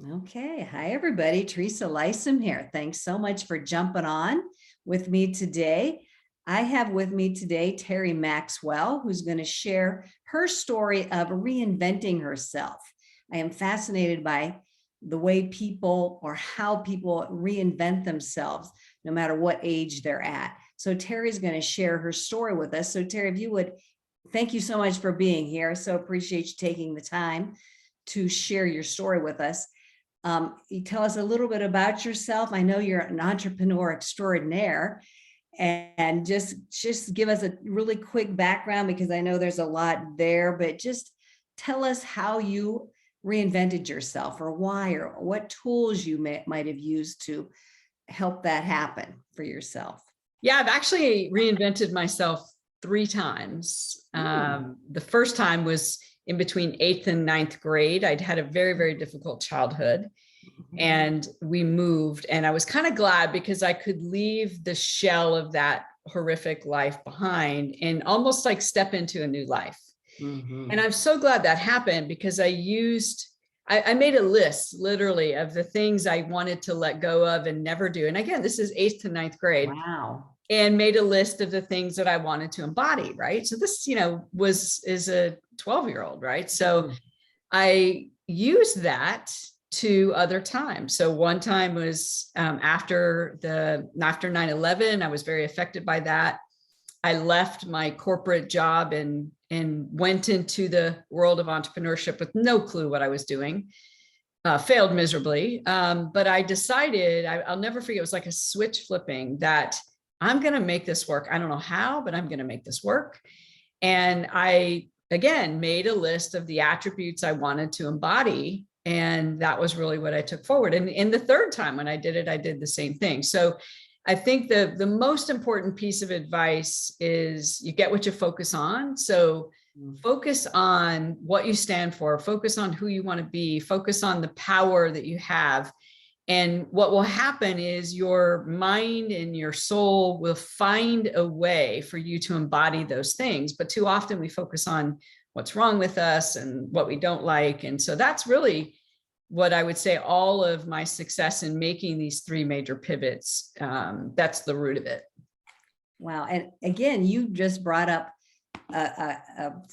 Okay. Hi, everybody. Teresa Lysum here. Thanks so much for jumping on with me today. I have with me today Terri Maxwell, who's going to share her story of reinventing herself. I am fascinated by the way people or how people reinvent themselves, no matter what age they're at. So Terri's going to share her story with us. So Terri, if you would, thank you so much for being here. So appreciate you taking the time to share your story with us. You tell us a little bit about yourself. I know you're an entrepreneur extraordinaire, and just give us a really quick background, because I know there's a lot there, but just tell us how you reinvented yourself, or why, or what tools you might have used to help that happen for yourself. Yeah, I've actually reinvented myself 3 times. The first time was in between 8th and 9th grade. I'd had a very, very difficult childhood, and we moved, and I was kind of glad because I could leave the shell of that horrific life behind and almost like step into a new life. And I'm so glad that happened, because I made a list literally of the things I wanted to let go of and never do. And again, this is 8th to 9th grade. Wow. And made a list of the things that I wanted to embody, right? So this, is a 12-year-old, right? So I used that to other times. So one time was after 9/11, I was very affected by that. I left my corporate job and went into the world of entrepreneurship with no clue what I was doing. Failed miserably. But I decided, I'll never forget, it was like a switch flipping, that I'm going to make this work. I don't know how, but I'm going to make this work. And I, again, made a list of the attributes I wanted to embody. And that was really what I took forward. And in the third time when I did it, I did the same thing. So I think the most important piece of advice is you get what you focus on. So focus on what you stand for, focus on who you want to be, focus on the power that you have. And what will happen is your mind and your soul will find a way for you to embody those things. But too often we focus on what's wrong with us and what we don't like. And so that's really what I would say all of my success in making these 3 major pivots. That's the root of it. Wow. And again, you just brought up a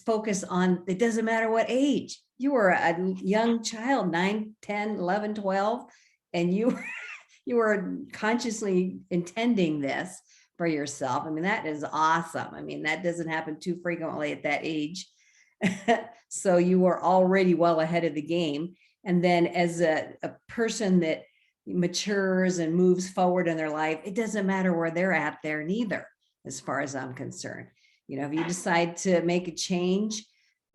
focus on, it doesn't matter what age. You were a young child, 9, 10, 11, 12. And you were consciously intending this for yourself. I mean, that is awesome. I mean, that doesn't happen too frequently at that age. So you were already well ahead of the game. And then as a person that matures and moves forward in their life, it doesn't matter where they're at there neither, as far as I'm concerned. If you decide to make a change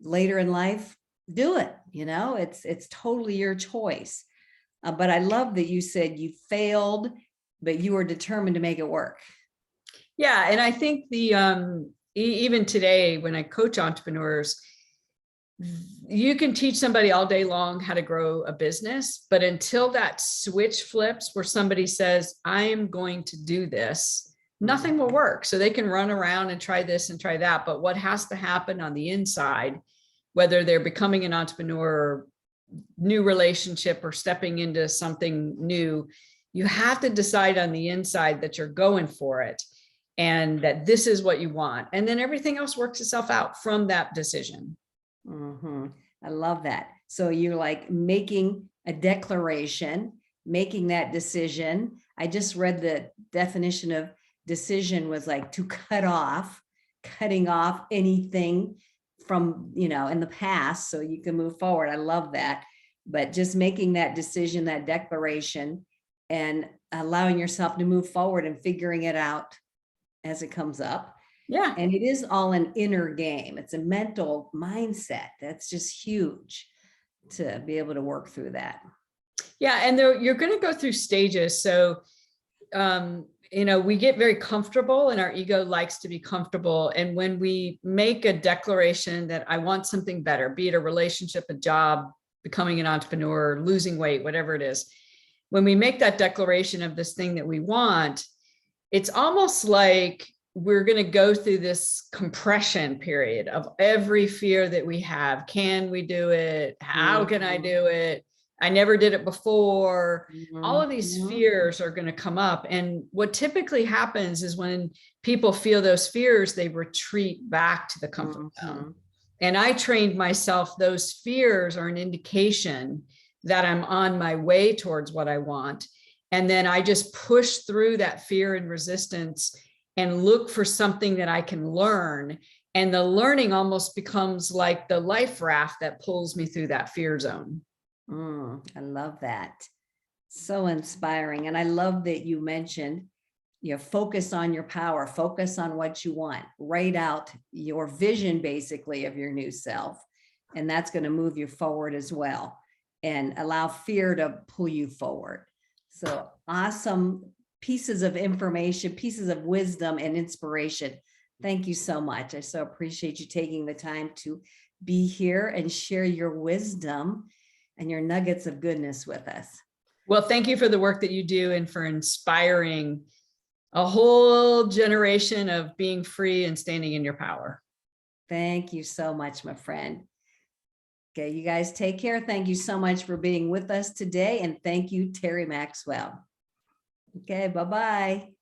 later in life, do it. It's totally your choice. But I love that you said you failed, but you were determined to make it work. Yeah. And I think even today, when I coach entrepreneurs, you can teach somebody all day long how to grow a business, but until that switch flips where somebody says, I am going to do this, nothing will work. So they can run around and try this and try that. But what has to happen on the inside, whether they're becoming an entrepreneur, new relationship, or stepping into something new, you have to decide on the inside that you're going for it and that this is what you want. And then everything else works itself out from that decision. I love that. So you're like making a declaration, making that decision. I just read the definition of decision was like to cutting off anything from, in the past, so you can move forward. I love that. But just making that decision, that declaration, and allowing yourself to move forward and figuring it out as it comes up. Yeah. And it is all an inner game. It's a mental mindset. That's just huge to be able to work through that. Yeah. And you're going to go through stages. So, we get very comfortable, and our ego likes to be comfortable. And when we make a declaration that I want something better, be it a relationship, a job, becoming an entrepreneur, losing weight, whatever it is, when we make that declaration of this thing that we want, it's almost like we're going to go through this compression period of every fear that we have. Can we do it? How can I do it? I never did it before. All of these Mhm. fears are going to come up. And what typically happens is when people feel those fears, they retreat back to the comfort zone. Mhm. And I trained myself, those fears are an indication that I'm on my way towards what I want. And then I just push through that fear and resistance and look for something that I can learn. And the learning almost becomes like the life raft that pulls me through that fear zone. I love that. So inspiring. And I love that you mentioned, focus on your power, focus on what you want, write out your vision basically of your new self. And that's going to move you forward as well and allow fear to pull you forward. So awesome pieces of information, pieces of wisdom and inspiration. Thank you so much. I so appreciate you taking the time to be here and share your wisdom and your nuggets of goodness with us. Well, thank you for the work that you do and for inspiring a whole generation of being free and standing in your power. Thank you so much, my friend. Okay, you guys take care. Thank you so much for being with us today. And thank you, Terri Maxwell. Okay, bye-bye.